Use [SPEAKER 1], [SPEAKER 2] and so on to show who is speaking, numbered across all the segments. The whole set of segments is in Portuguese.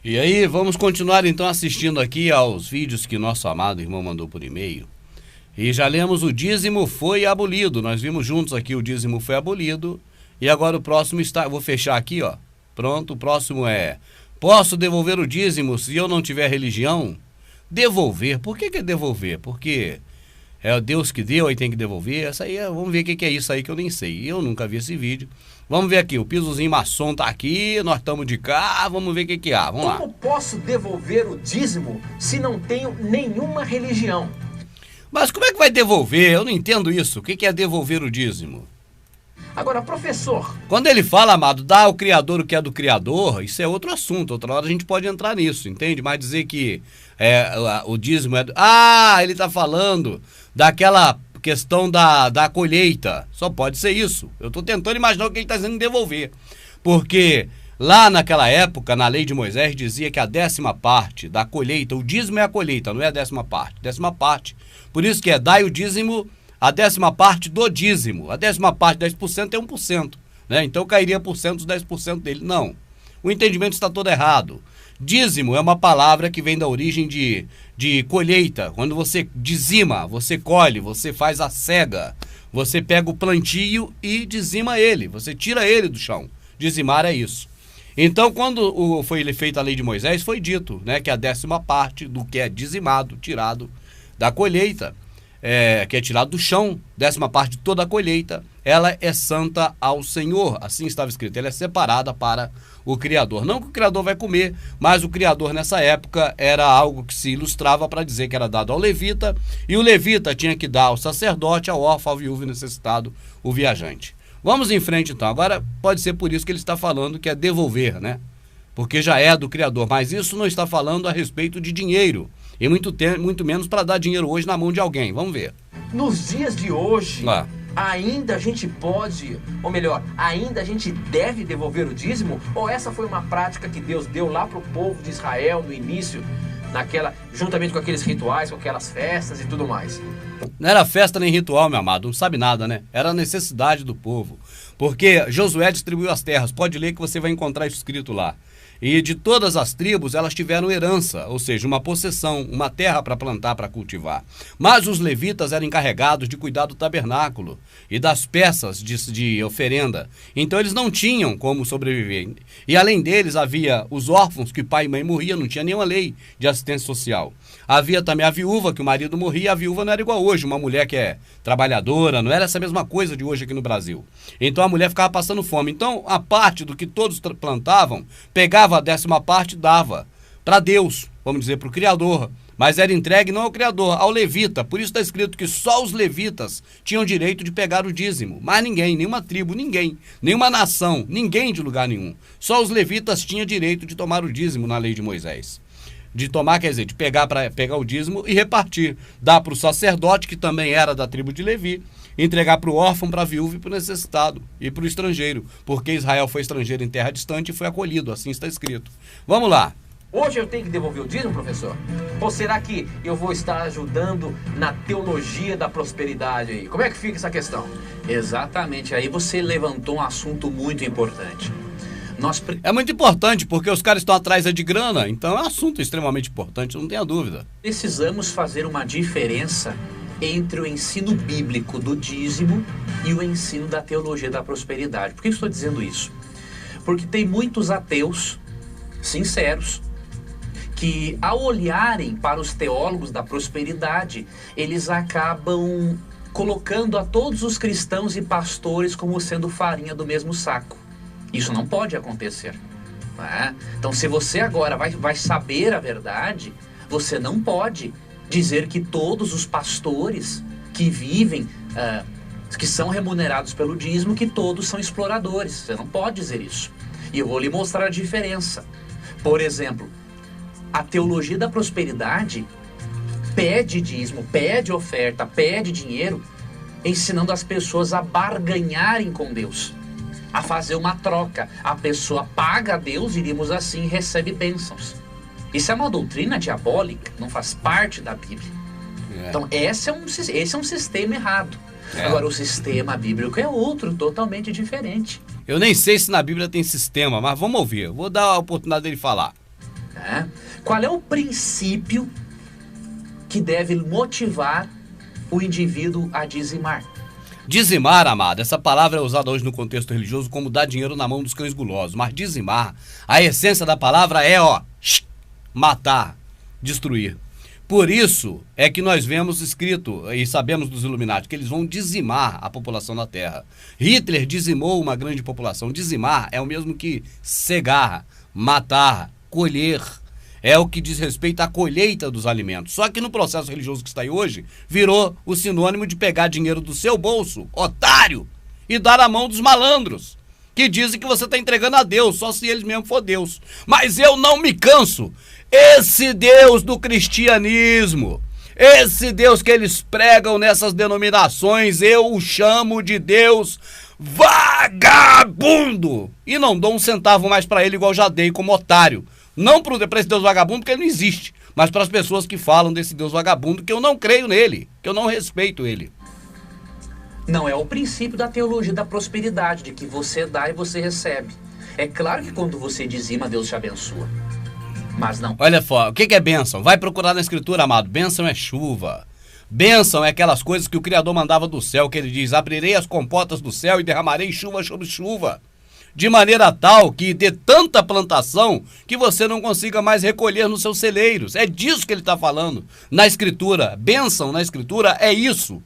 [SPEAKER 1] E aí, vamos continuar então assistindo aqui aos vídeos que nosso amado irmão mandou por e-mail. E já lemos o dízimo foi abolido. Nós vimos juntos aqui o dízimo foi abolido. E agora o próximo está... Vou fechar aqui, ó. Pronto, o próximo é... Posso devolver o dízimo se eu não tiver religião? Devolver. Por que é devolver? Porque é Deus que deu, aí tem que devolver. Essa aí, vamos ver o que é isso aí que eu nem sei. Eu nunca vi esse vídeo. Vamos ver aqui, o pisozinho maçom tá aqui, nós estamos de cá, vamos ver o que há. Vamos lá.
[SPEAKER 2] Como posso devolver o dízimo se não tenho nenhuma religião?
[SPEAKER 1] Mas como é que vai devolver? Eu não entendo isso. O que é devolver o dízimo?
[SPEAKER 2] Agora, professor...
[SPEAKER 1] Quando ele fala, amado, dá ao Criador o que é do Criador, isso é outro assunto. Outra hora a gente pode entrar nisso, entende? Mas dizer que o dízimo é... ele tá falando daquela questão da colheita. Só pode ser isso. Eu tô tentando imaginar o que ele tá dizendo em devolver. Porque lá naquela época, na lei de Moisés, dizia que a 10ª parte da colheita, o dízimo é a colheita, não é a 10ª parte. 10ª parte. Por isso que dai o dízimo... A 10ª parte do dízimo. A 10ª parte, 10% é 1%. Né? Então cairia por cento dos 10% dele. Não. O entendimento está todo errado. Dízimo é uma palavra que vem da origem de colheita. Quando você dizima, você colhe, você faz a cega. Você pega o plantio e dizima ele. Você tira ele do chão. Dizimar é isso. Então, quando foi feita a lei de Moisés, foi dito, né, que a 10ª parte do que é dizimado, tirado da colheita, que é tirado do chão, 10ª parte de toda a colheita, ela é santa ao Senhor. Assim estava escrito, ela é separada para o Criador. Não que o Criador vai comer, mas o Criador nessa época era algo que se ilustrava para dizer que era dado ao levita, e o levita tinha que dar ao sacerdote, ao órfão, ao viúvo e necessitado, o viajante. Vamos em frente então. Agora pode ser por isso que ele está falando que é devolver, né? Porque já é do Criador, mas isso não está falando a respeito de dinheiro. E muito menos para dar dinheiro hoje na mão de alguém. Vamos ver.
[SPEAKER 2] Nos dias de hoje, ainda a gente pode, ou melhor, ainda a gente deve devolver o dízimo? Ou essa foi uma prática que Deus deu lá para o povo de Israel no início, juntamente com aqueles rituais, com aquelas festas e tudo mais?
[SPEAKER 1] Não era festa nem ritual, meu amado, não sabe nada, né? Era a necessidade do povo. Porque Josué distribuiu as terras. Pode ler que você vai encontrar isso escrito lá. E de todas as tribos, elas tiveram herança, ou seja, uma possessão, uma terra para plantar, para cultivar. Mas os levitas eram encarregados de cuidar do tabernáculo e das peças de oferenda. Então eles não tinham como sobreviver. E além deles, havia os órfãos, que pai e mãe morriam, não tinha nenhuma lei de assistência social. Havia também a viúva, que o marido morria, a viúva não era igual hoje, uma mulher que é trabalhadora, não era essa mesma coisa de hoje aqui no Brasil. Então a mulher ficava passando fome. Então a parte do que todos plantavam, pegava a 10ª parte, dava para Deus, vamos dizer, para o Criador, mas era entregue não ao Criador, ao levita. Por isso está escrito que só os levitas tinham direito de pegar o dízimo, mas ninguém, nenhuma tribo, ninguém, nenhuma nação, ninguém de lugar nenhum. Só os levitas tinham direito de tomar o dízimo na lei de Moisés. De tomar, quer dizer, de pegar o dízimo e repartir, dar para o sacerdote, que também era da tribo de Levi, entregar para o órfão, para a viúva e para o necessitado, e para o estrangeiro, porque Israel foi estrangeiro em terra distante e foi acolhido, assim está escrito. Vamos lá.
[SPEAKER 2] Hoje eu tenho que devolver o dízimo, professor? Ou será que eu vou estar ajudando na teologia da prosperidade aí? Como é que fica essa questão?
[SPEAKER 3] Exatamente, aí você levantou um assunto muito importante.
[SPEAKER 1] É muito importante, porque os caras estão atrás de grana, então é um assunto extremamente importante, não tenha dúvida.
[SPEAKER 3] Precisamos fazer uma diferença entre o ensino bíblico do dízimo e o ensino da teologia da prosperidade. Por que eu estou dizendo isso? Porque tem muitos ateus sinceros que, ao olharem para os teólogos da prosperidade, eles acabam colocando a todos os cristãos e pastores como sendo farinha do mesmo saco. Isso não pode acontecer. Né? Então, se você agora vai saber a verdade, você não pode dizer que todos os pastores que vivem, que são remunerados pelo dízimo, que todos são exploradores. Você não pode dizer isso. E eu vou lhe mostrar a diferença. Por exemplo, a teologia da prosperidade pede dízimo, pede oferta, pede dinheiro, ensinando as pessoas a barganharem com Deus, a fazer uma troca. A pessoa paga a Deus, diríamos assim, e recebe bênçãos. Isso é uma doutrina diabólica, não faz parte da Bíblia. Então esse é um sistema errado. Agora o sistema bíblico é outro, totalmente diferente.
[SPEAKER 1] Eu nem sei se na Bíblia tem sistema, mas vamos ouvir. Vou dar a oportunidade dele falar.
[SPEAKER 3] Né? Qual é o princípio que deve motivar o indivíduo a dizimar?
[SPEAKER 1] Dizimar, amado, essa palavra é usada hoje no contexto religioso como dar dinheiro na mão dos cães gulosos. Mas dizimar, a essência da palavra é, matar, destruir. Por isso é que nós vemos escrito, e sabemos dos Illuminati, que eles vão dizimar a população da Terra. Hitler dizimou uma grande população. Dizimar é o mesmo que cegar, matar, colher. É o que diz respeito à colheita dos alimentos. Só que no processo religioso que está aí hoje, virou o sinônimo de pegar dinheiro do seu bolso, otário, e dar à mão dos malandros, que dizem que você está entregando a Deus, só se eles mesmo for Deus. Mas eu não me canso. Esse Deus do cristianismo, esse Deus que eles pregam nessas denominações, eu o chamo de Deus vagabundo. E não dou um centavo mais para ele igual já dei como otário. Não para esse Deus vagabundo, porque ele não existe, mas para as pessoas que falam desse Deus vagabundo, que eu não creio nele, que eu não respeito ele.
[SPEAKER 3] Não é o princípio da teologia da prosperidade, de que você dá e você recebe. É claro que quando você dizima, Deus te abençoa. Mas não.
[SPEAKER 1] Olha só, o que é bênção? Vai procurar na Escritura, amado. Bênção é chuva. Bênção é aquelas coisas que o Criador mandava do céu, que ele diz: abrirei as comportas do céu e derramarei chuva sobre chuva. De maneira tal que dê tanta plantação que você não consiga mais recolher nos seus celeiros. É disso que ele está falando na Escritura. Bênção na Escritura é isso.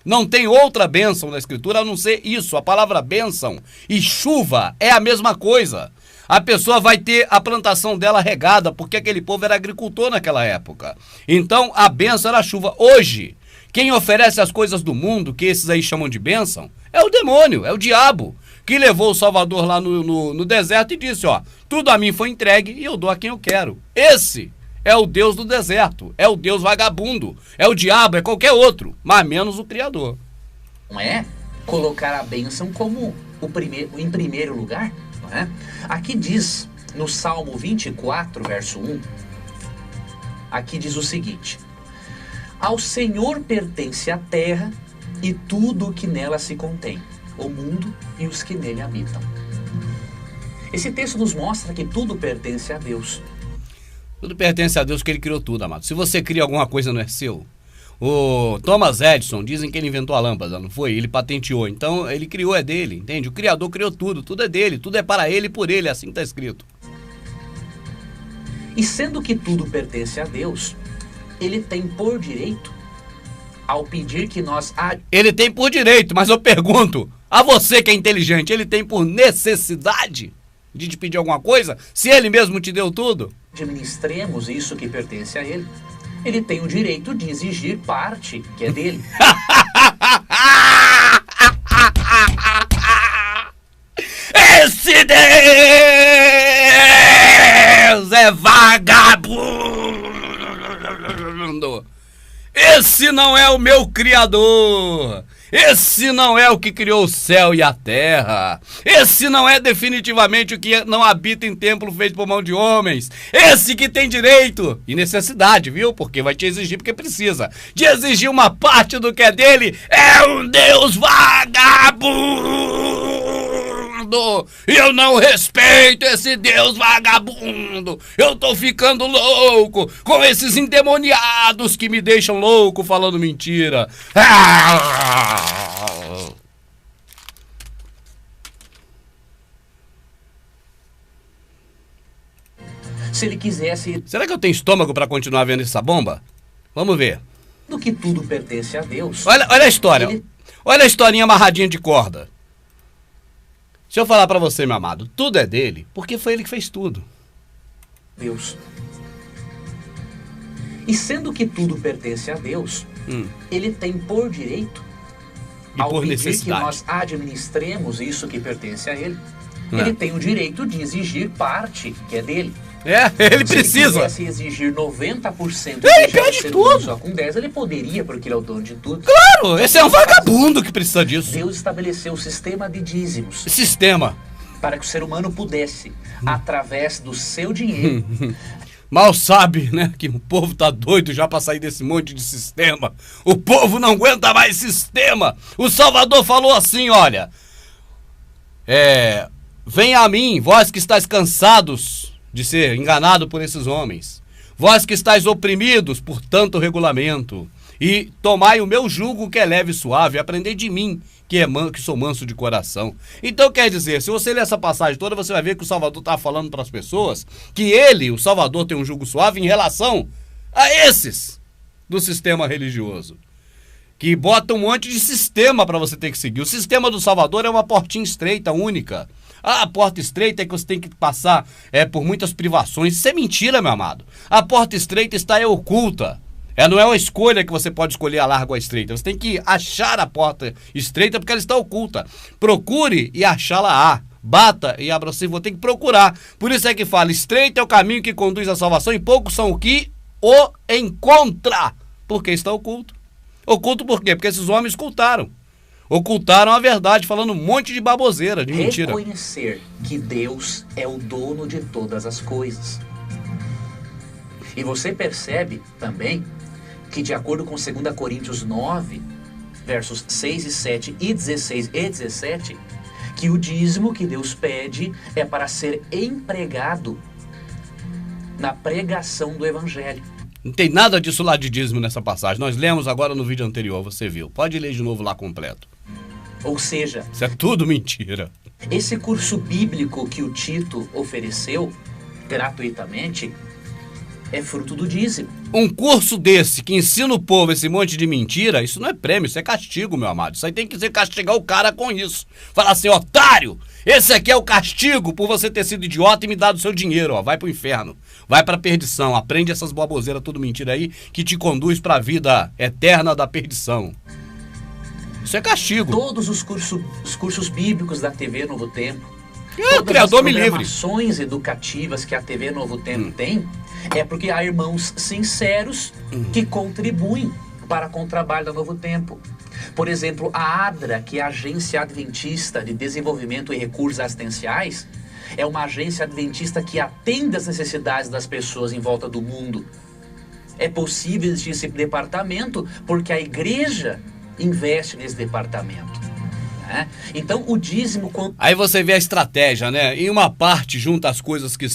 [SPEAKER 1] Não tem outra bênção na Escritura a não ser isso. A palavra bênção e chuva é a mesma coisa. A pessoa vai ter a plantação dela regada, porque aquele povo era agricultor naquela época. Então a bênção era a chuva. Hoje, quem oferece as coisas do mundo, que esses aí chamam de bênção, é o demônio, é o diabo, que levou o Salvador lá no deserto e disse: tudo a mim foi entregue e eu dou a quem eu quero. Esse é o Deus do deserto, é o Deus vagabundo, é o diabo, é qualquer outro, mas menos o Criador.
[SPEAKER 3] Não é colocar a bênção como em primeiro lugar, não é? Aqui diz, no Salmo 24, verso 1, aqui diz o seguinte: ao Senhor pertence a terra e tudo o que nela se contém, o mundo e os que nele habitam. Esse texto nos mostra que tudo pertence a Deus.
[SPEAKER 1] Tudo pertence a Deus, que ele criou tudo, amado. Se você cria alguma coisa, não é seu. O Thomas Edison, dizem que ele inventou a lâmpada, não foi? Ele patenteou, então ele criou, é dele, entende? O Criador criou tudo, tudo é dele, tudo é para ele e por ele, assim está escrito.
[SPEAKER 3] E sendo que tudo pertence a Deus, ele tem por direito, ao pedir que nós...
[SPEAKER 1] Ele tem por direito, mas eu pergunto, a você que é inteligente, ele tem por necessidade de te pedir alguma coisa, se ele mesmo te deu tudo?
[SPEAKER 3] Administremos isso que pertence a ele. Ele tem o direito de exigir parte que é dele.
[SPEAKER 1] Esse Deus é vagabundo. Esse não é o meu Criador. Esse não é o que criou o céu e a terra. Esse não é definitivamente o que não habita em templo feito por mão de homens. Esse que tem direito e necessidade, viu? Porque vai te exigir, porque precisa de exigir uma parte do que é dele. É um Deus vagabundo. Eu não respeito esse Deus vagabundo. Eu tô ficando louco com esses endemoniados que me deixam louco falando mentira.
[SPEAKER 3] Se ele quisesse...
[SPEAKER 1] Será que eu tenho estômago para continuar vendo essa bomba? Vamos ver.
[SPEAKER 3] Do que tudo pertence a Deus.
[SPEAKER 1] Olha a história. Olha a historinha amarradinha de corda. Se eu falar pra você, meu amado, tudo é dele, porque foi ele que fez tudo.
[SPEAKER 3] Deus. E sendo que tudo pertence a Deus, ele tem por direito,
[SPEAKER 1] e
[SPEAKER 3] ao
[SPEAKER 1] por
[SPEAKER 3] pedir
[SPEAKER 1] necessidade,
[SPEAKER 3] que nós administremos isso que pertence a ele, ele tem o direito de exigir parte que é dele.
[SPEAKER 1] Ele precisa.
[SPEAKER 3] Se ele quisesse exigir 90%,
[SPEAKER 1] ele pede tudo.
[SPEAKER 3] Só com 10, ele poderia, porque ele é o dono de tudo.
[SPEAKER 1] Claro, esse é um vagabundo que precisa disso.
[SPEAKER 3] Deus estabeleceu o sistema de dízimos.
[SPEAKER 1] Sistema.
[SPEAKER 3] Para que o ser humano pudesse, através do seu dinheiro...
[SPEAKER 1] Mal sabe, né, que o povo tá doido já pra sair desse monte de sistema. O povo não aguenta mais sistema. O Salvador falou assim, olha... Venha a mim, vós que estáis cansados de ser enganado por esses homens. Vós que estáis oprimidos por tanto regulamento, e tomai o meu jugo que é leve e suave, e aprendei de mim, que sou manso de coração. Então quer dizer, se você ler essa passagem toda, você vai ver que o Salvador está falando para as pessoas que ele, o Salvador, tem um jugo suave em relação a esses do sistema religioso, que bota um monte de sistema para você ter que seguir. O sistema do Salvador é uma portinha estreita, única. A porta estreita é que você tem que passar por muitas privações. Isso é mentira, meu amado. A porta estreita está oculta. Não é uma escolha que você pode escolher a larga ou a estreita. Você tem que achar a porta estreita porque ela está oculta. Procure e achá-la. Bata e abra. Você vai ter que procurar. Por isso é que fala, estreito é o caminho que conduz à salvação e poucos são o que o encontra. Porque está oculto. Oculto por quê? Porque esses homens ocultaram a verdade, falando um monte de baboseira, de mentira.
[SPEAKER 3] Reconhecer que Deus é o dono de todas as coisas. E você percebe também que, de acordo com 2 Coríntios 9, versos 6 e 7 e 16 e 17, que o dízimo que Deus pede é para ser empregado na pregação do Evangelho.
[SPEAKER 1] Não tem nada disso lá de dízimo nessa passagem. Nós lemos agora no vídeo anterior, você viu. Pode ler de novo lá completo.
[SPEAKER 3] Ou seja,
[SPEAKER 1] isso é tudo mentira.
[SPEAKER 3] Esse curso bíblico que o Tito ofereceu gratuitamente é fruto do dízimo.
[SPEAKER 1] Um curso desse que ensina o povo esse monte de mentira, isso não é prêmio, isso é castigo, meu amado. Isso aí tem que ser castigar o cara com isso. Falar assim, otário, esse aqui é o castigo por você ter sido idiota e me dado seu dinheiro, ó. Vai pro inferno, vai pra perdição, aprende essas baboseiras, tudo mentira aí, que te conduz pra vida eterna da perdição. Isso é castigo.
[SPEAKER 3] Todos os cursos bíblicos da TV Novo Tempo,
[SPEAKER 1] o Criador me livre.
[SPEAKER 3] As programações educativas que a TV Novo Tempo tem, é porque há irmãos sinceros que contribuem com o trabalho da Novo Tempo. Por exemplo, a ADRA, que é a Agência Adventista de Desenvolvimento e Recursos Assistenciais, é uma agência adventista que atende às necessidades das pessoas em volta do mundo. É possível existir esse departamento porque a igreja investe nesse departamento. Então o dízimo...
[SPEAKER 1] Aí você vê a estratégia, né? Em uma parte junta as coisas que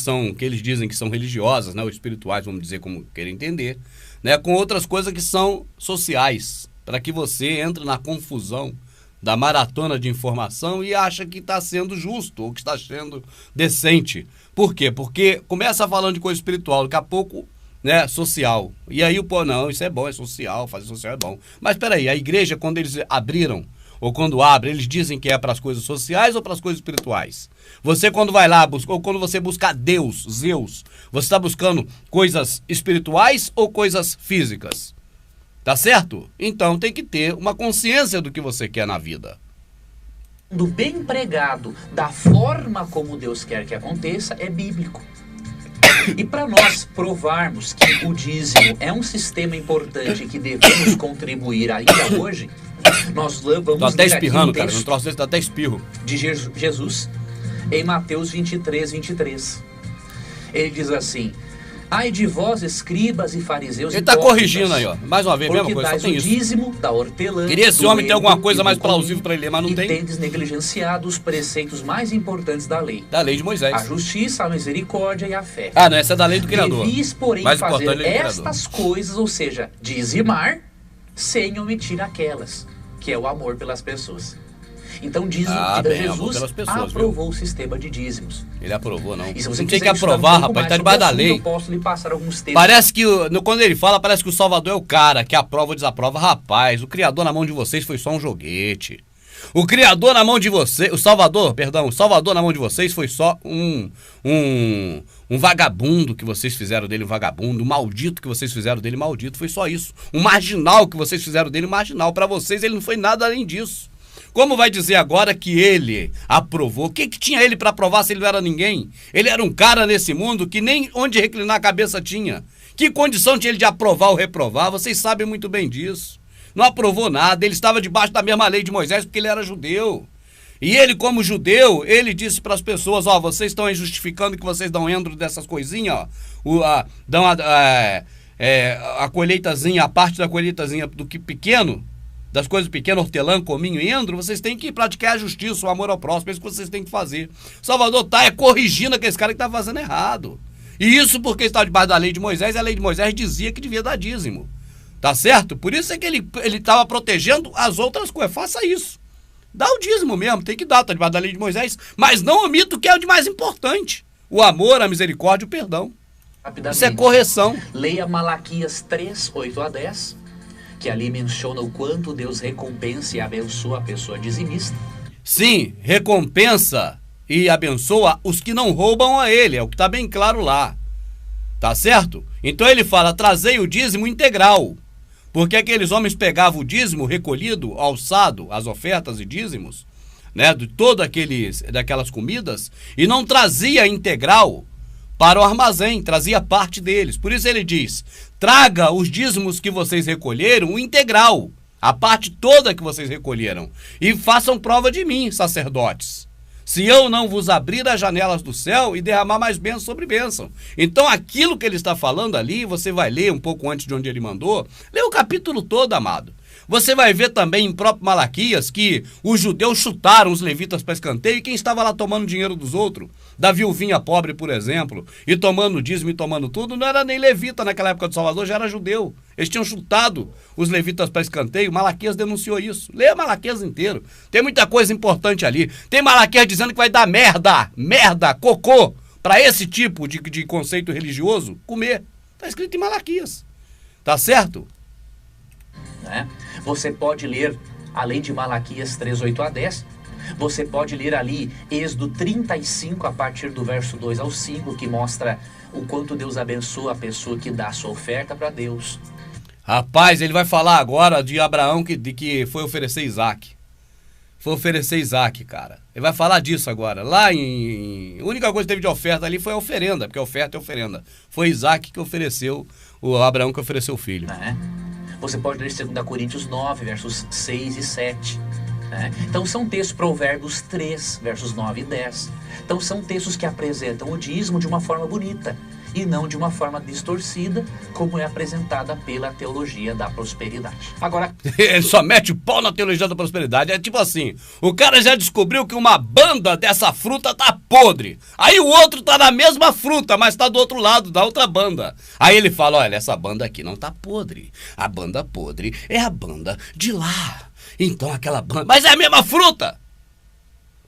[SPEAKER 1] eles dizem que são religiosas, né? Ou espirituais, vamos dizer como querem entender, né? Com outras coisas que são sociais, para que você entre na confusão da maratona de informação e acha que está sendo justo ou que está sendo decente. Por quê? Porque começa falando de coisa espiritual, daqui a pouco, né, social. E aí não, isso é bom, é social, fazer social é bom. Mas peraí, a igreja, quando eles abriram, ou quando abre, eles dizem que é para as coisas sociais ou para as coisas espirituais? Você quando vai lá, ou quando você busca Deus, Zeus, você está buscando coisas espirituais ou coisas físicas? Tá certo? Então tem que ter uma consciência do que você quer na vida.
[SPEAKER 3] Do bem empregado, da forma como Deus quer que aconteça, é bíblico. E para nós provarmos que o dízimo é um sistema importante que devemos contribuir ainda hoje, nós vamos
[SPEAKER 1] tô até espirrando, cara. No troço desse dá até espirro.
[SPEAKER 3] De Jesus, em Mateus 23, 23. Ele diz assim: ai de vós, escribas e fariseus.
[SPEAKER 1] Ele está corrigindo aí, ó. Mais uma vez, mesma coisa, só tem isso.
[SPEAKER 3] Dízimo da hortelã.
[SPEAKER 1] Queria esse homem ter alguma coisa mais plausível para ele ler, mas não tem.
[SPEAKER 3] E tendes negligenciado os preceitos mais importantes da lei.
[SPEAKER 1] Da lei de Moisés.
[SPEAKER 3] A justiça, a misericórdia e a fé.
[SPEAKER 1] Não, essa é da lei do Criador.
[SPEAKER 3] Devis, porém, fazer estas coisas, ou seja, dizimar, sem omitir aquelas, que é o amor pelas pessoas. Então Jesus aprovou o sistema de dízimos.
[SPEAKER 1] Ele aprovou, não.
[SPEAKER 3] E se você
[SPEAKER 1] não tem que aprovar, rapaz, tá debaixo da lei.
[SPEAKER 3] Eu posso lhe passar alguns textos.
[SPEAKER 1] Parece que, quando ele fala, parece que o Salvador é o cara que aprova ou desaprova. Rapaz, o Criador na mão de vocês foi só um joguete. O Criador na mão de vocês, o Salvador na mão de vocês foi só um vagabundo que vocês fizeram dele um vagabundo, um maldito que vocês fizeram dele maldito, foi só isso. Um marginal que vocês fizeram dele marginal. Para vocês ele não foi nada além disso. Como vai dizer agora que ele aprovou? O que tinha ele para aprovar se ele não era ninguém? Ele era um cara nesse mundo que nem onde reclinar a cabeça tinha. Que condição tinha ele de aprovar ou reprovar? Vocês sabem muito bem disso. Não aprovou nada, ele estava debaixo da mesma lei de Moisés porque ele era judeu. E ele, como judeu, ele disse para as pessoas, vocês estão aí justificando que vocês dão endro dessas coisinhas, dão a colheitazinha, a parte da colheitazinha do que pequeno, das coisas pequenas, hortelã, cominho e endro, vocês têm que praticar a justiça, o amor ao próximo, é isso que vocês têm que fazer. Salvador tá corrigindo aquele cara que tá fazendo errado. E isso porque estava debaixo da lei de Moisés, e a lei de Moisés dizia que devia dar dízimo. Tá certo? Por isso é que ele estava protegendo as outras coisas. Faça isso. Dá o dízimo mesmo, tem que dar, tá debaixo da lei de Moisés, mas não omita o que é o de mais importante. O amor, a misericórdia e o perdão. Isso é correção.
[SPEAKER 3] Leia Malaquias 3, 8 a 10, que ali menciona o quanto Deus recompensa e abençoa a pessoa dizimista.
[SPEAKER 1] Sim, recompensa e abençoa os que não roubam a ele, é o que está bem claro lá. Tá certo? Então ele fala, trazei o dízimo integral. Porque aqueles homens pegavam o dízimo recolhido, alçado, as ofertas e dízimos, né, de daquelas comidas, e não trazia integral para o armazém, trazia parte deles. Por isso ele diz, traga os dízimos que vocês recolheram, o integral, a parte toda que vocês recolheram, e façam prova de mim, sacerdotes. Se eu não vos abrir as janelas do céu e derramar mais bênção sobre bênção. Então aquilo que ele está falando ali, você vai ler um pouco antes de onde ele mandou, lê o capítulo todo, amado. Você vai ver também em próprio Malaquias que os judeus chutaram os levitas para escanteio e quem estava lá tomando dinheiro dos outros, da viuvinha pobre, por exemplo, e tomando dízimo e tomando tudo, não era nem levita naquela época do Salvador, já era judeu. Eles tinham chutado os levitas para escanteio, Malaquias denunciou isso. Leia Malaquias inteiro. Tem muita coisa importante ali. Tem Malaquias dizendo que vai dar merda, cocô, para esse tipo de conceito religioso comer. Está escrito em Malaquias. Tá certo?
[SPEAKER 3] Né? Você pode ler, além de Malaquias 3, 8 a 10, você pode ler ali Êxodo 35, a partir do verso 2 ao 5, que mostra o quanto Deus abençoa a pessoa que dá a sua oferta para Deus.
[SPEAKER 1] Rapaz, ele vai falar agora de Abraão que foi oferecer Isaac. Foi oferecer Isaac, cara. Ele vai falar disso agora. Lá a única coisa que teve de oferta ali foi a oferenda, porque a oferta é oferenda. Foi Isaac que ofereceu, o Abraão que ofereceu o filho.
[SPEAKER 3] Você pode ler 2 Coríntios 9, versos 6 e 7. Então são textos, Provérbios 3, versos 9 e 10. Então são textos que apresentam o dízimo de uma forma bonita e não de uma forma distorcida, como é apresentada pela teologia da prosperidade.
[SPEAKER 1] Agora, ele só mete o pau na teologia da prosperidade. É tipo assim, o cara já descobriu que uma banda dessa fruta tá podre. Aí o outro tá na mesma fruta, mas tá do outro lado, da outra banda. Aí ele fala, olha, essa banda aqui não tá podre. A banda podre é a banda de lá. Então aquela banda... Mas é a mesma fruta!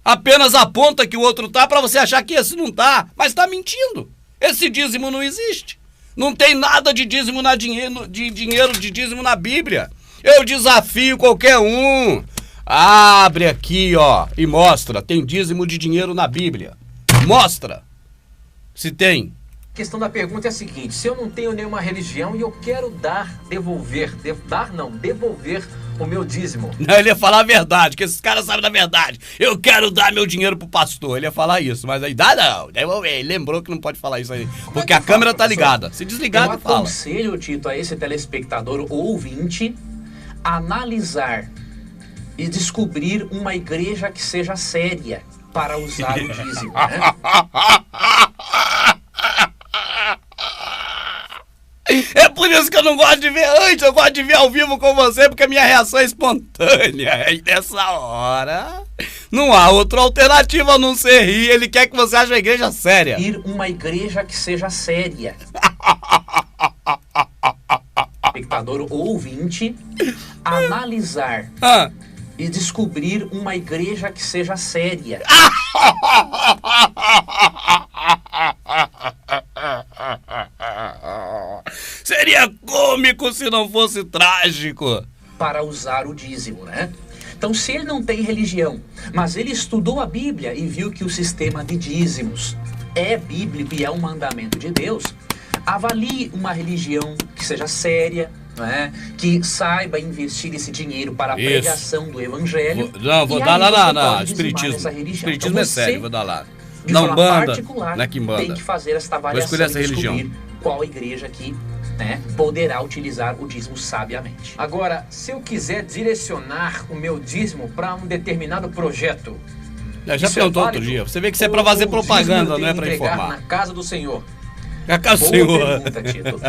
[SPEAKER 1] Apenas aponta que o outro tá pra você achar que esse não tá, mas tá mentindo. Esse dízimo não existe. Não tem nada de dízimo de dízimo na Bíblia. Eu desafio qualquer um. Abre aqui, ó, e mostra. Tem dízimo de dinheiro na Bíblia. Mostra. Se tem.
[SPEAKER 2] A questão da pergunta é a seguinte: se eu não tenho nenhuma religião e eu quero devolver o meu dízimo.
[SPEAKER 1] Não, ele ia falar a verdade, que esses caras sabem da verdade. Eu quero dar meu dinheiro pro pastor. Ele ia falar isso, mas aí dá não. Ele lembrou que não pode falar isso aí. Porque a câmera tá ligada. Se desligar, ele fala.
[SPEAKER 3] Eu aconselho, Tito, a esse telespectador ouvinte analisar e descobrir uma igreja que seja séria para usar o dízimo, né?
[SPEAKER 1] É por isso que eu não gosto de ver antes, eu gosto de ver ao vivo com você, porque a minha reação é espontânea. E nessa hora, não há outra alternativa a não ser rir. Ele quer que você ache a igreja séria.
[SPEAKER 3] Ir uma igreja que seja séria. Espectador ouvinte, analisar e descobrir uma igreja que seja séria.
[SPEAKER 1] Seria cômico se não fosse trágico.
[SPEAKER 3] Para usar o dízimo, né? Então, se ele não tem religião, mas ele estudou a Bíblia e viu que o sistema de dízimos é bíblico e é um mandamento de Deus, avalie uma religião que seja séria, né? Que saiba investir esse dinheiro para a pregação do evangelho.
[SPEAKER 1] Vou dar lá na Espiritismo. Espiritismo então, é sério, vou dar lá. Não banda, na Quimbanda.
[SPEAKER 3] Tem que fazer esta avaliação
[SPEAKER 1] essa
[SPEAKER 3] e descobrir
[SPEAKER 1] religião.
[SPEAKER 3] Qual igreja que, né, poderá utilizar o dízimo sabiamente.
[SPEAKER 2] Agora, se eu quiser direcionar o meu dízimo para um determinado projeto...
[SPEAKER 1] Já perguntou outro dia. Você vê que isso é para fazer propaganda, não é para informar.
[SPEAKER 2] Na casa do Senhor.
[SPEAKER 1] Na casa do Senhor.
[SPEAKER 3] Pergunta, Tito.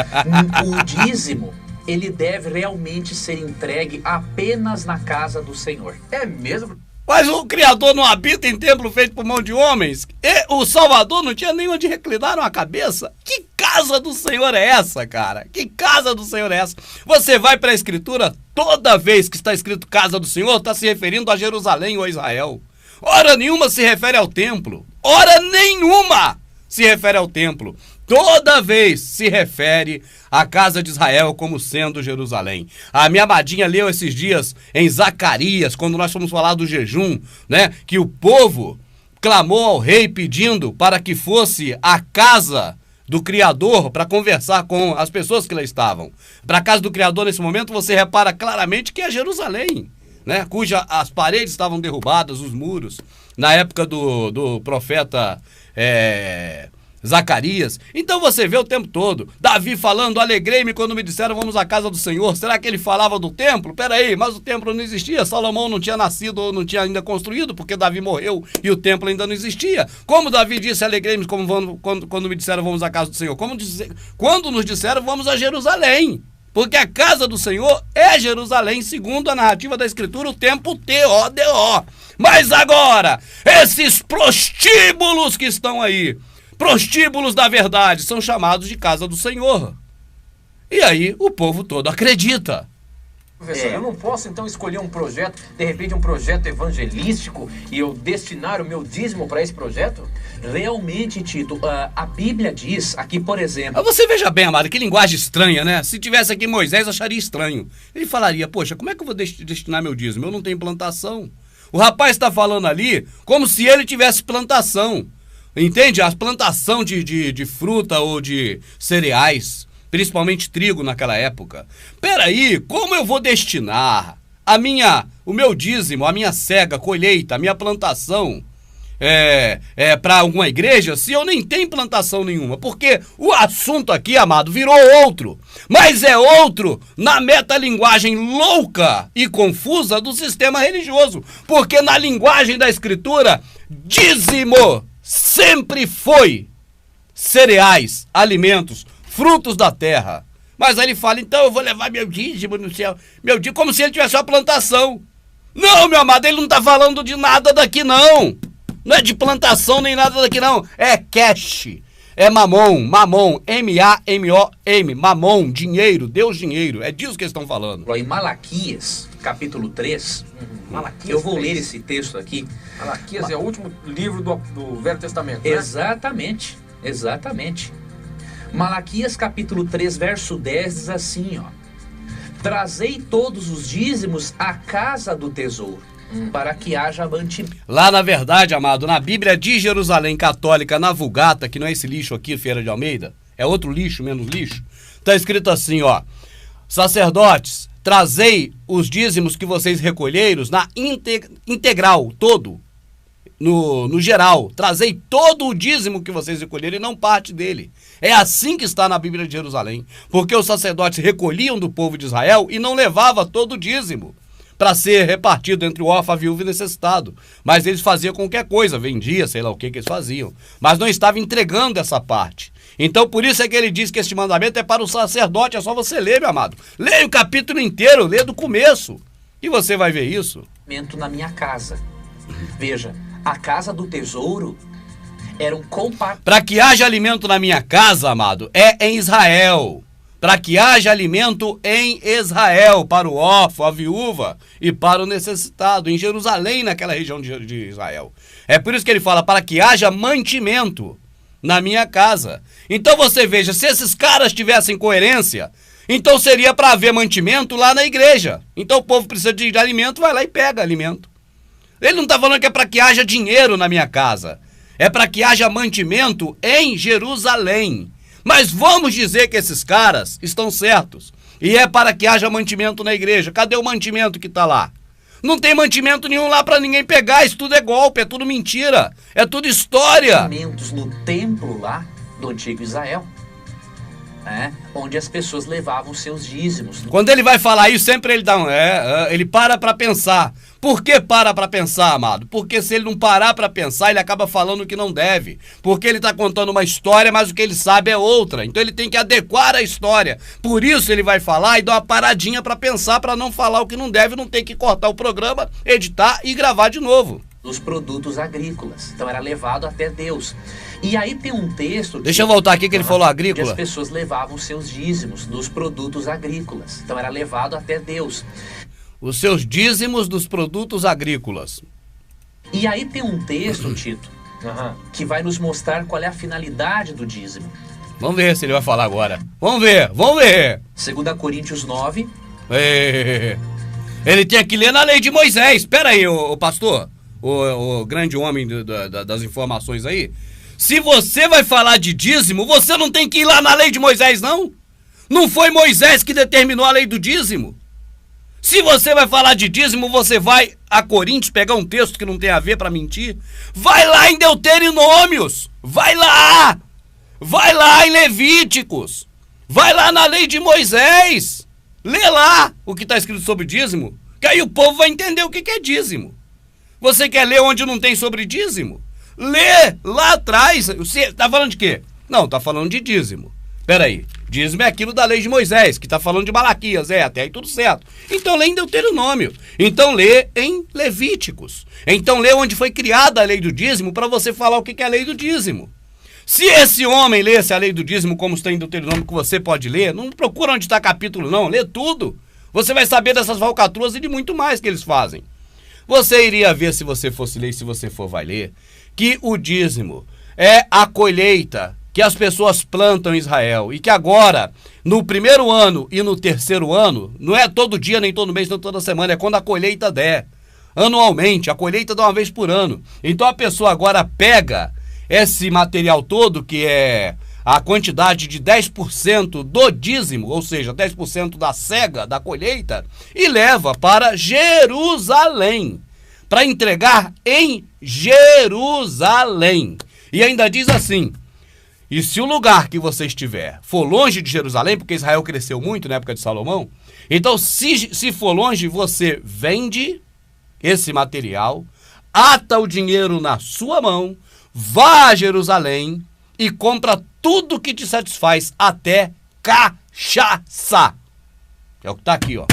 [SPEAKER 3] O dízimo ele deve realmente ser entregue apenas na casa do Senhor.
[SPEAKER 2] É mesmo?
[SPEAKER 1] Mas o Criador não habita em templo feito por mão de homens? E o Salvador não tinha nem onde reclinar uma cabeça? Que casa do Senhor é essa, cara? Que casa do Senhor é essa? Você vai para a Escritura, toda vez que está escrito casa do Senhor, está se referindo a Jerusalém ou a Israel. Hora nenhuma se refere ao templo. Hora nenhuma se refere ao templo. Toda vez se refere à casa de Israel como sendo Jerusalém. A minha amadinha leu esses dias em Zacarias, quando nós fomos falar do jejum, né? Que o povo clamou ao rei pedindo para que fosse a casa do Criador para conversar com as pessoas que lá estavam. Para a casa do Criador, nesse momento, você repara claramente que é Jerusalém, né? Cuja as paredes estavam derrubadas, os muros, na época do profeta Zacarias. Então você vê o tempo todo Davi falando, alegrei-me quando me disseram vamos à casa do Senhor. Será que ele falava do templo? Peraí, mas o templo não existia, Salomão não tinha nascido ou não tinha ainda construído, porque Davi morreu e o templo ainda não existia. Como Davi disse, alegrei-me quando me disseram vamos à casa do Senhor? Quando nos disseram vamos a Jerusalém, porque a casa do Senhor é Jerusalém, segundo a narrativa da Escritura, o tempo T-O-D-O. Mas agora, esses prostíbulos que estão aí, prostíbulos da verdade, são chamados de casa do Senhor. E aí o povo todo acredita.
[SPEAKER 2] Professor, eu não posso então escolher um projeto, de repente um projeto evangelístico, e eu destinar o meu dízimo para esse projeto?
[SPEAKER 3] Realmente, Tito, a Bíblia diz aqui, por exemplo...
[SPEAKER 1] Você veja bem, amado, que linguagem estranha, né? Se tivesse aqui Moisés, acharia estranho. Ele falaria, poxa, como é que eu vou destinar meu dízimo? Eu não tenho plantação. O rapaz está falando ali como se ele tivesse plantação. Entende? A plantação de fruta ou de cereais, principalmente trigo naquela época. Peraí, como eu vou destinar o meu dízimo, a minha cega, colheita, a minha plantação para alguma igreja se eu nem tenho plantação nenhuma? Porque o assunto aqui, amado, virou outro. Mas é outro na metalinguagem louca e confusa do sistema religioso. Porque na linguagem da Escritura, dízimo sempre foi cereais, alimentos, frutos da terra. Mas aí ele fala, então eu vou levar meu dízimo no céu, meu dízimo, como se ele tivesse uma plantação. Não, meu amado, ele não está falando de nada daqui não. Não é de plantação nem nada daqui não. É cash, é mamon, M-A-M-O-M, mamon, dinheiro, Deus dinheiro. É disso que eles estão falando.
[SPEAKER 3] Em Malaquias, capítulo 3,
[SPEAKER 2] Malaquias
[SPEAKER 3] eu vou
[SPEAKER 2] 3.
[SPEAKER 3] ler esse texto aqui.
[SPEAKER 2] Malaquias é o último livro do Velho Testamento, né?
[SPEAKER 3] Exatamente, exatamente. Malaquias capítulo 3, verso 10 diz assim, ó: trazei todos os dízimos à casa do tesouro, para que haja mantimento.
[SPEAKER 1] Lá, na verdade, amado, na Bíblia de Jerusalém Católica, na Vulgata, que não é esse lixo aqui, Feira de Almeida, é outro lixo, menos lixo, tá escrito assim, ó: sacerdotes, trazei os dízimos que vocês recolheram na integral, todo, no geral, trazei todo o dízimo que vocês recolheram e não parte dele. É assim que está na Bíblia de Jerusalém, porque os sacerdotes recolhiam do povo de Israel e não levava todo o dízimo para ser repartido entre o órfão, a viúva e o necessitado. Mas eles faziam qualquer coisa, vendia, sei lá o que eles faziam, mas não estavam entregando essa parte. Então por isso é que ele diz que este mandamento é para o sacerdote. É só você ler, meu amado. Leia o capítulo inteiro, lê do começo, e você vai ver isso.
[SPEAKER 3] Na minha casa. Veja, a casa do tesouro era um compartimento.
[SPEAKER 1] Para que haja alimento na minha casa, amado, é em Israel. Para que haja alimento em Israel, para o órfão, a viúva e para o necessitado, em Jerusalém, naquela região de Israel. É por isso que ele fala, para que haja mantimento na minha casa. Então você veja, se esses caras tivessem coerência, então seria para haver mantimento lá na igreja. Então o povo precisa de alimento, vai lá e pega alimento. Ele não está falando que é para que haja dinheiro na minha casa. É para que haja mantimento em Jerusalém. Mas vamos dizer que esses caras estão certos. E é para que haja mantimento na igreja. Cadê o mantimento que está lá? Não tem mantimento nenhum lá para ninguém pegar. Isso tudo é golpe, é tudo mentira. É tudo história.
[SPEAKER 3] No templo lá do antigo Israel. onde as pessoas levavam seus dízimos.
[SPEAKER 1] Quando ele vai falar isso, sempre ele dá ele para pensar. Por que para pensar, amado? Porque se ele não parar para pensar, ele acaba falando o que não deve. Porque ele está contando uma história, mas o que ele sabe é outra. Então ele tem que adequar a história. Por isso ele vai falar e dá uma paradinha para pensar, para não falar o que não deve, não ter que cortar o programa, editar e gravar de novo.
[SPEAKER 3] Dos produtos agrícolas. Então era levado até Deus. E aí tem um texto...
[SPEAKER 1] Deixa eu voltar aqui que ele falou agrícola.
[SPEAKER 3] As pessoas levavam seus dízimos dos produtos agrícolas. Então era levado até Deus.
[SPEAKER 1] Os seus dízimos dos produtos agrícolas.
[SPEAKER 3] E aí tem um texto, Tito, que vai nos mostrar qual é a finalidade do dízimo.
[SPEAKER 1] Vamos ver se ele vai falar agora. Vamos ver.
[SPEAKER 3] 2 Coríntios 9.
[SPEAKER 1] Ele tinha que ler na lei de Moisés. Espera aí, o pastor, o grande homem das informações aí. Se você vai falar de dízimo, você não tem que ir lá na lei de Moisés, não? Não foi Moisés que determinou a lei do dízimo? Se você vai falar de dízimo, você vai a Coríntios pegar um texto que não tem a ver para mentir? Vai lá em Deuteronômios! Vai lá em Levíticos! Vai lá na lei de Moisés! Lê lá o que está escrito sobre dízimo, que aí o povo vai entender o que é dízimo. Você quer ler onde não tem sobre dízimo? Lê lá atrás. Você tá falando de quê? Não, tá falando de dízimo. Peraí, dízimo é aquilo da lei de Moisés, que tá falando de Malaquias, até aí tudo certo. Então lê em Deuteronômio, então lê em Levíticos, então lê onde foi criada a lei do dízimo para você falar o que é a lei do dízimo. Se esse homem lesse a lei do dízimo como está em Deuteronômio, que você pode ler, não procura onde está capítulo não, lê tudo. Você vai saber dessas falcatruas e de muito mais que eles fazem. Você iria ver, se você fosse ler, se você for vai ler, que o dízimo é a colheita que as pessoas plantam em Israel e que agora, no primeiro ano e no terceiro ano, não é todo dia, nem todo mês, nem toda semana, é quando a colheita der. Anualmente, a colheita dá uma vez por ano. Então a pessoa agora pega esse material todo, que é a quantidade de 10% do dízimo, ou seja, 10% da cega da colheita, e leva para Jerusalém, para entregar em Jerusalém. E ainda diz assim: e se o lugar que você estiver for longe de Jerusalém, porque Israel cresceu muito na época de Salomão, então se for longe, você vende esse material, ata o dinheiro na sua mão, vá a Jerusalém e compra tudo que te satisfaz, até cachaça. É o que está aqui, ó.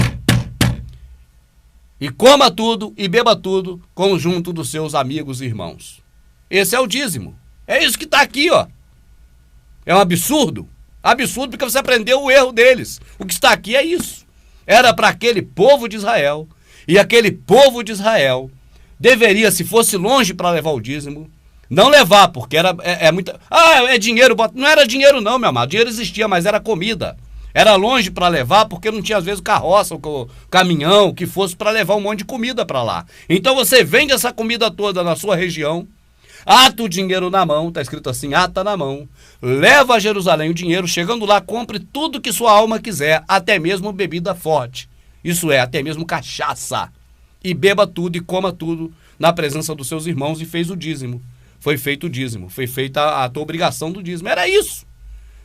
[SPEAKER 1] E coma tudo e beba tudo conjunto dos seus amigos e irmãos. Esse é o dízimo. É isso que está aqui, ó. É um absurdo. Absurdo porque você aprendeu o erro deles. O que está aqui é isso. Era para aquele povo de Israel. E aquele povo de Israel deveria, se fosse longe para levar o dízimo, não levar, porque é muita... é dinheiro. Não era dinheiro não, meu amado. Dinheiro existia, mas era comida. Era longe para levar, porque não tinha às vezes carroça, ou caminhão, que fosse para levar um monte de comida para lá. Então você vende essa comida toda na sua região, ata o dinheiro na mão, tá escrito assim, ata na mão, leva a Jerusalém o dinheiro, chegando lá, compre tudo que sua alma quiser, até mesmo bebida forte. Isso é, até mesmo cachaça. E beba tudo e coma tudo na presença dos seus irmãos, e fez o dízimo. Foi feito o dízimo, foi feita a tua obrigação do dízimo. Era isso.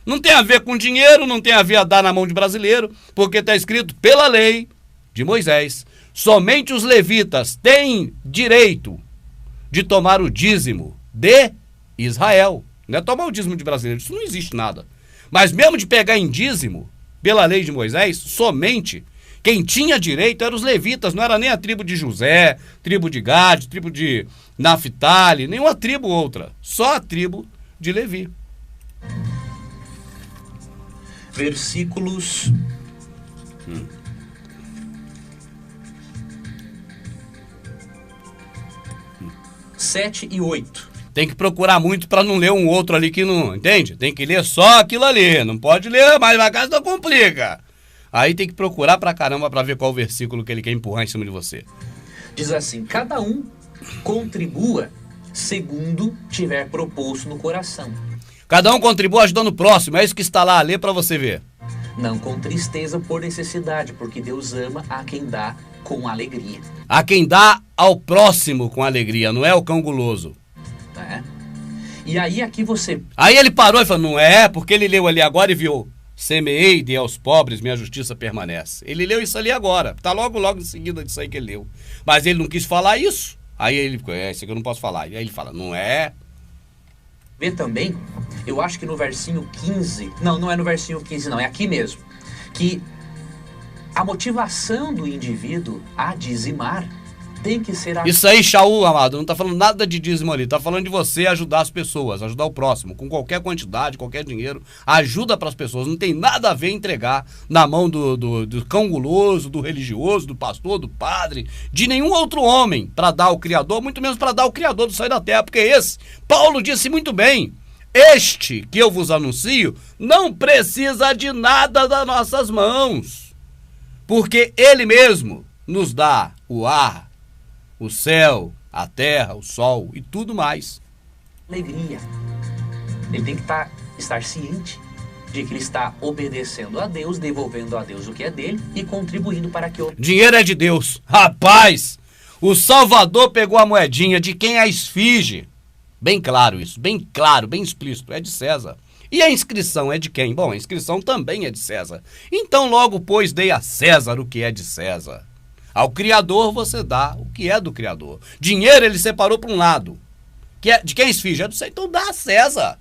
[SPEAKER 1] Não tem a ver com dinheiro, não tem a ver a dar na mão de brasileiro, porque está escrito pela lei de Moisés, somente os levitas têm direito de tomar o dízimo de Israel. Não é tomar o dízimo de brasileiro, isso não existe nada. Mas mesmo de pegar em dízimo, pela lei de Moisés, somente quem tinha direito eram os levitas, não era nem a tribo de José, tribo de Gade, tribo de Naftali, nenhuma tribo outra, só a tribo de Levi.
[SPEAKER 3] Versículos 7 e 8.
[SPEAKER 1] Tem que procurar muito para não ler um outro ali que não, entende? Tem que ler só aquilo ali, não pode ler mais na casa, não complica. Aí tem que procurar pra caramba pra ver qual o versículo que ele quer empurrar em cima de você.
[SPEAKER 3] Diz assim: cada um contribua segundo tiver proposto no coração.
[SPEAKER 1] Cada um contribua ajudando o próximo, é isso que está lá, lê pra você ver.
[SPEAKER 3] Não com tristeza por necessidade, porque Deus ama a quem dá com alegria.
[SPEAKER 1] A quem dá ao próximo com alegria, não é o cão guloso.
[SPEAKER 3] É. E aí aqui você...
[SPEAKER 1] Aí ele parou e falou, não é, porque ele leu ali agora e viu Semeei, dei aos pobres, minha justiça permanece. Ele leu isso ali agora. Tá logo em seguida disso aí que ele leu. Mas ele não quis falar isso. Aí ele ficou, isso aqui eu não posso falar. E aí ele fala, não é...
[SPEAKER 3] Vê também, eu acho que no versinho 15... Não é no versinho 15 não, é aqui mesmo. Que a motivação do indivíduo a dizimar tem que ser...
[SPEAKER 1] Isso aí, Shaul, amado, não tá falando nada de dízimo ali. Tá falando de você ajudar as pessoas, ajudar o próximo. Com qualquer quantidade, qualquer dinheiro. Ajuda pras pessoas. Não tem nada a ver entregar na mão do cão guloso, do religioso, do pastor, do padre, de nenhum outro homem para dar ao Criador, muito menos para dar ao Criador do céu e da terra. Porque esse, Paulo disse muito bem, este que eu vos anuncio não precisa de nada das nossas mãos. Porque ele mesmo nos dá o ar, o céu, a terra, o sol e tudo mais.
[SPEAKER 3] Alegria. Ele tem que estar ciente de que ele está obedecendo a Deus, devolvendo a Deus o que é dele e contribuindo para que o...
[SPEAKER 1] Dinheiro é de Deus. Rapaz, o Salvador pegou a moedinha de quem é a esfinge. Bem claro isso, bem claro, bem explícito. É de César. E a inscrição é de quem? Bom, a inscrição também é de César. Então logo, pois, dei a César o que é de César. Ao Criador você dá o que é do Criador. Dinheiro ele separou para um lado. De quem é esfinge? É do César. Então dá a César.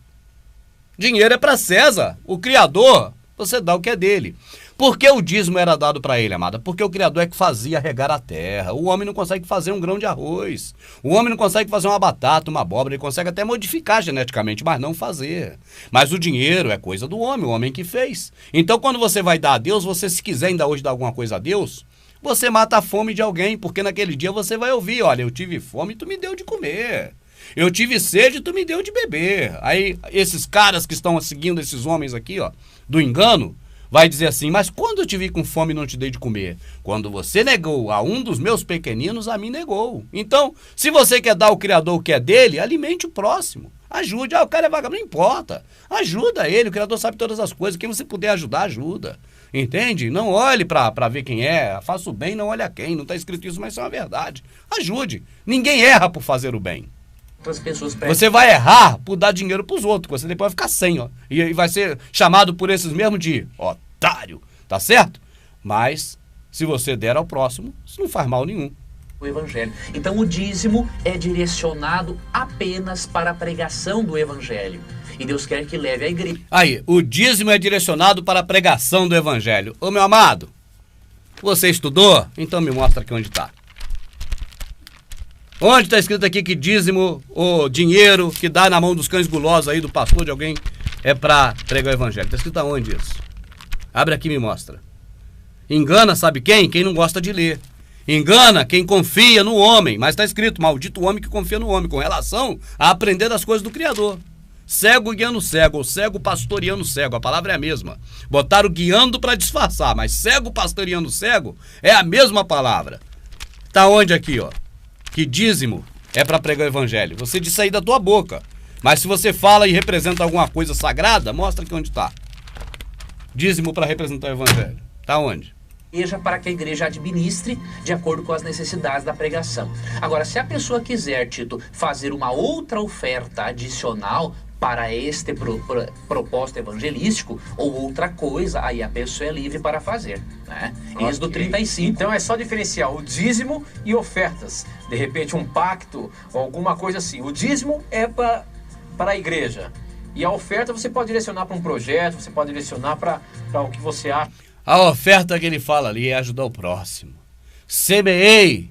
[SPEAKER 1] Dinheiro é para César. O Criador, você dá o que é dele. Por que o dízimo era dado para ele, amada? Porque o Criador é que fazia regar a terra. O homem não consegue fazer um grão de arroz. O homem não consegue fazer uma batata, uma abóbora. Ele consegue até modificar geneticamente, mas não fazer. Mas o dinheiro é coisa do homem, o homem que fez. Então quando você vai dar a Deus, você se quiser ainda hoje dar alguma coisa a Deus, você mata a fome de alguém, porque naquele dia você vai ouvir, olha, eu tive fome e tu me deu de comer. Eu tive sede e tu me deu de beber. Aí esses caras que estão seguindo esses homens aqui, ó, do engano, vai dizer assim, mas quando eu te vi com fome e não te dei de comer? Quando você negou a um dos meus pequeninos, a mim negou. Então, se você quer dar ao Criador o que é dele, alimente o próximo. Ajude. O cara é vagabundo, não importa. Ajuda ele, o Criador sabe todas as coisas. Quem você puder ajudar, ajuda. Entende? Não olhe pra ver quem é. Faça o bem, não olhe a quem. Não está escrito isso, mas isso é uma verdade. Ajude. Ninguém erra por fazer o bem. Você vai errar por dar dinheiro pros outros. Você depois vai ficar sem, ó. E vai ser chamado por esses mesmos de otário. Tá certo? Mas, se você der ao próximo, isso não faz mal nenhum.
[SPEAKER 3] O Evangelho. Então o dízimo é direcionado apenas para a pregação do Evangelho. E Deus quer que leve a igreja.
[SPEAKER 1] Aí, o dízimo é direcionado para a pregação do Evangelho. Ô meu amado, você estudou? Então me mostra aqui onde está. Onde está escrito aqui que dízimo, o dinheiro que dá na mão dos cães gulosos aí, do pastor, de alguém, é para pregar o Evangelho? Está escrito aonde isso? Abre aqui e me mostra. Engana, sabe quem? Quem não gosta de ler. Engana quem confia no homem. Mas está escrito, maldito o homem que confia no homem, com relação a aprender das coisas do Criador. Cego guiando cego, ou cego pastoreando cego, a palavra é a mesma. Botaram guiando para disfarçar, mas cego pastoreando cego é a mesma palavra. Tá onde aqui, ó? Que dízimo é para pregar o Evangelho. Você disse aí da tua boca. Mas se você fala e representa alguma coisa sagrada, mostra aqui onde está. Dízimo para representar o Evangelho. Tá onde?
[SPEAKER 3] Para que a igreja administre de acordo com as necessidades da pregação. Agora, se a pessoa quiser, Tito, fazer uma outra oferta adicional para este propósito evangelístico ou outra coisa, aí a pessoa é livre para fazer, né? Okay. Êxodo 35.
[SPEAKER 2] Então é só diferenciar o dízimo e ofertas. De repente um pacto ou alguma coisa assim. O dízimo é para a igreja. E a oferta você pode direcionar para um projeto, você pode direcionar para o que você acha.
[SPEAKER 1] A oferta que ele fala ali é ajudar o próximo. Semeei,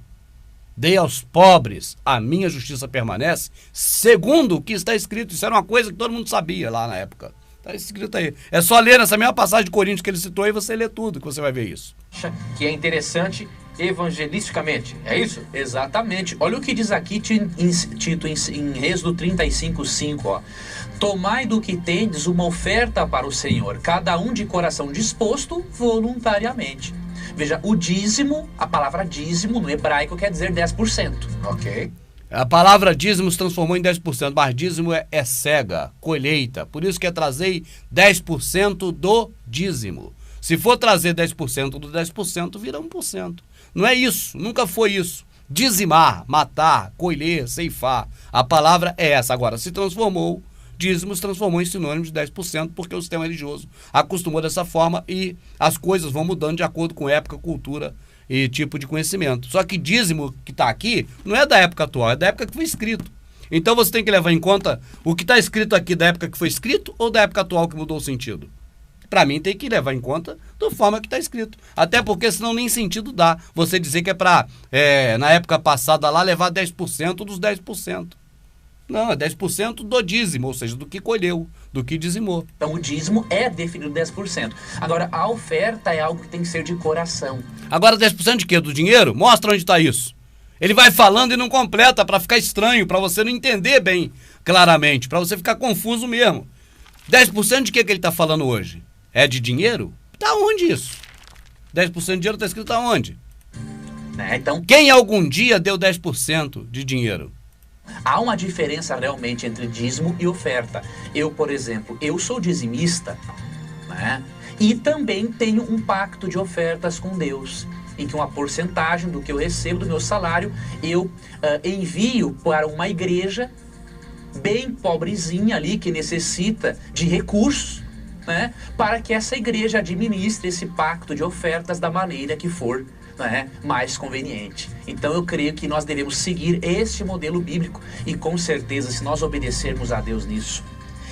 [SPEAKER 1] dei aos pobres, a minha justiça permanece, segundo o que está escrito. Isso era uma coisa que todo mundo sabia lá na época. Está escrito aí. É só ler nessa mesma passagem de Coríntios que ele citou e você lê tudo, que você vai ver isso.
[SPEAKER 2] Que é interessante evangelisticamente, é isso?
[SPEAKER 3] Exatamente. Olha o que diz aqui, Tito, em Êxodo 35, 5, ó. Tomai do que tendes uma oferta para o Senhor, cada um de coração disposto voluntariamente. Veja, o dízimo, a palavra dízimo no hebraico quer dizer 10%.
[SPEAKER 2] Ok.
[SPEAKER 1] A palavra dízimo se transformou em 10%, mas dízimo é cega, colheita. Por isso que é trazer 10% do dízimo. Se for trazer 10% do 10%, vira 1%. Não é isso, nunca foi isso. Dizimar, matar, colher, ceifar. A palavra é essa. Agora, se transformou dízimos transformou em sinônimo de 10%, porque o sistema religioso acostumou dessa forma e as coisas vão mudando de acordo com época, cultura e tipo de conhecimento. Só que dízimo que está aqui não é da época atual, é da época que foi escrito. Então você tem que levar em conta o que está escrito aqui da época que foi escrito ou da época atual que mudou o sentido. Para mim tem que levar em conta da forma que está escrito. Até porque senão nem sentido dá você dizer que é para, na época passada lá, levar 10% dos 10%. Não, é 10% do dízimo, ou seja, do que colheu, do que dizimou.
[SPEAKER 3] Então o dízimo é definido 10%. Agora, a oferta é algo que tem que ser de coração.
[SPEAKER 1] Agora 10% de quê? Do dinheiro? Mostra onde está isso. Ele vai falando e não completa para ficar estranho, para você não entender bem claramente, para você ficar confuso mesmo. 10% de que ele está falando hoje? É de dinheiro? Tá onde isso? 10% de dinheiro está escrito aonde?
[SPEAKER 3] Então,
[SPEAKER 1] quem algum dia deu 10% de dinheiro?
[SPEAKER 3] Há uma diferença realmente entre dízimo e oferta. Eu, por exemplo, eu sou dizimista, né? E também tenho um pacto de ofertas com Deus, em que uma porcentagem do que eu recebo do meu salário, eu envio para uma igreja bem pobrezinha ali, que necessita de recursos, né? Para que essa igreja administre esse pacto de ofertas da maneira que for, né, mais conveniente. Então eu creio que nós devemos seguir este modelo bíblico e com certeza, se nós obedecermos a Deus nisso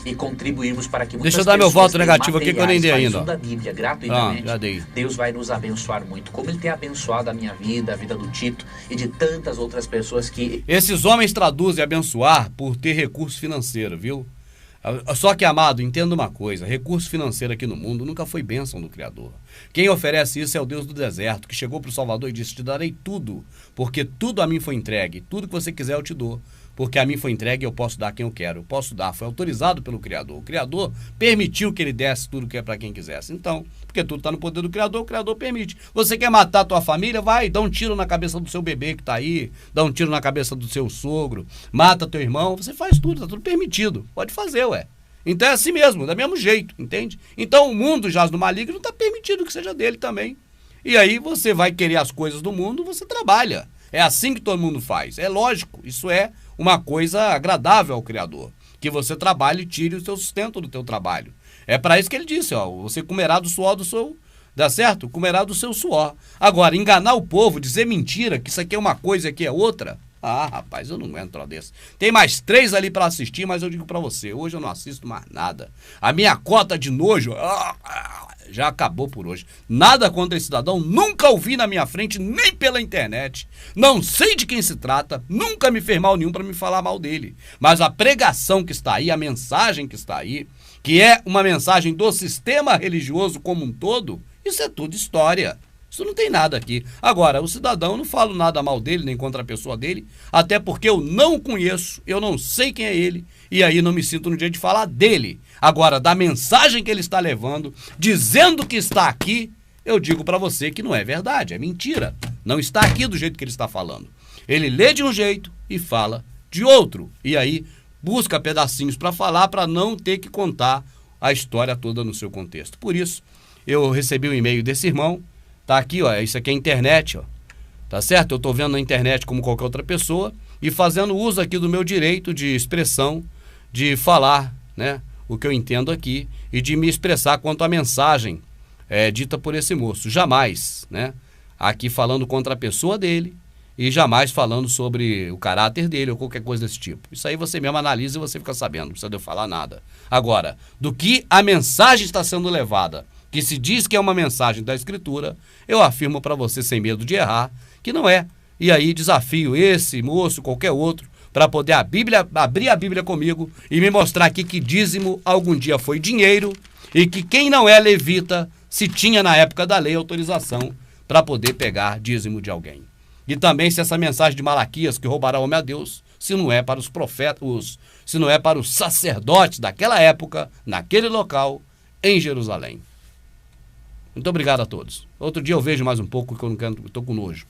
[SPEAKER 3] e contribuirmos para que muitas
[SPEAKER 1] Deixa eu dar meu voto negativo aqui que eu nem dei ainda.
[SPEAKER 3] Da Bíblia gratuitamente,
[SPEAKER 1] já dei.
[SPEAKER 3] Deus vai nos abençoar muito, como Ele tem abençoado a minha vida, a vida do Tito e de tantas outras pessoas que...
[SPEAKER 1] Esses homens traduzem abençoar por ter recurso financeiro, viu? Só que, amado, entenda uma coisa, recurso financeiro aqui no mundo nunca foi bênção do Criador. Quem oferece isso é o Deus do deserto, que chegou para o Salvador e disse: te darei tudo, porque tudo a mim foi entregue, tudo que você quiser eu te dou, porque a mim foi entregue e eu posso dar a quem eu quero, eu posso dar, foi autorizado pelo Criador. O Criador permitiu que ele desse tudo que é para quem quisesse. Então, porque tudo está no poder do Criador, o Criador permite. Você quer matar a tua família? Vai, dá um tiro na cabeça do seu bebê que está aí, dá um tiro na cabeça do seu sogro, mata teu irmão, você faz tudo, está tudo permitido, pode fazer, ué. Então é assim mesmo, do mesmo jeito, entende? Então o mundo jaz no maligno, não está permitido que seja dele também. E aí você vai querer as coisas do mundo, você trabalha. É assim que todo mundo faz, é lógico, isso é uma coisa agradável ao Criador, que você trabalhe e tire o seu sustento do teu trabalho. É para isso que ele disse, ó, você comerá do suor do seu, dá certo? Comerá do seu suor. Agora, enganar o povo, dizer mentira, que isso aqui é uma coisa e aqui é outra, ah, rapaz, eu não entro desse. Tem mais 3 ali para assistir, mas eu digo para você, hoje eu não assisto mais nada. A minha cota de nojo já acabou por hoje. Nada contra esse cidadão, nunca ouvi na minha frente, nem pela internet. Não sei de quem se trata, nunca me fez mal nenhum para me falar mal dele. Mas a pregação que está aí, a mensagem que está aí, que é uma mensagem do sistema religioso como um todo, isso é tudo história. Isso não tem nada aqui. Agora, o cidadão, eu não falo nada mal dele, nem contra a pessoa dele, até porque eu não o conheço, eu não sei quem é ele, e aí não me sinto no direito de falar dele. Agora, da mensagem que ele está levando, dizendo que está aqui, eu digo para você que não é verdade, é mentira. Não está aqui do jeito que ele está falando. Ele lê de um jeito e fala de outro. E aí busca pedacinhos para falar, para não ter que contar a história toda no seu contexto. Por isso, eu recebi um e-mail desse irmão. Tá aqui, ó, isso aqui é internet, ó. Tá certo? Eu tô vendo na internet como qualquer outra pessoa e fazendo uso aqui do meu direito de expressão, de falar, né, o que eu entendo aqui e de me expressar quanto à mensagem dita por esse moço. Jamais, né, aqui falando contra a pessoa dele e jamais falando sobre o caráter dele ou qualquer coisa desse tipo. Isso aí você mesmo analisa e você fica sabendo, não precisa de eu falar nada. Agora, do que a mensagem está sendo levada, que se diz que é uma mensagem da Escritura, eu afirmo para você sem medo de errar, que não é. E aí desafio esse moço, qualquer outro, para poder abrir a Bíblia comigo e me mostrar aqui que dízimo algum dia foi dinheiro e que quem não é levita, se tinha na época da lei autorização para poder pegar dízimo de alguém. E também se essa mensagem de Malaquias, que roubará homem a Deus, se não é para os profetas, se não é para os sacerdotes daquela época, naquele local, em Jerusalém. Muito obrigado a todos. Outro dia eu vejo mais um pouco, que eu não quero, estou com nojo.